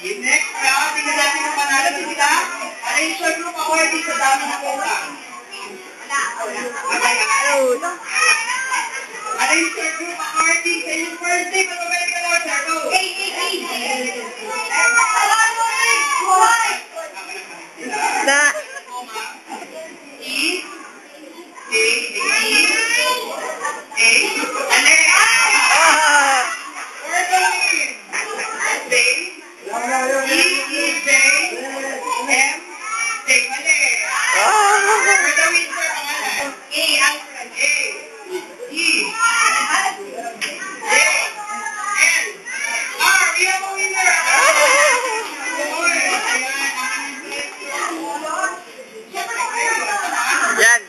Next round, tingnan natin ang panalo na sila. Arranger group awardee sa dami na poka. Arranger group awardee sa inyong first day. Magbabalik ka lang, sir. Go! Yan.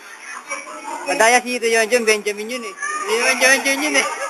Madaya si Ito Yun, Benjamin yun eh. Hindi naman John yun eh.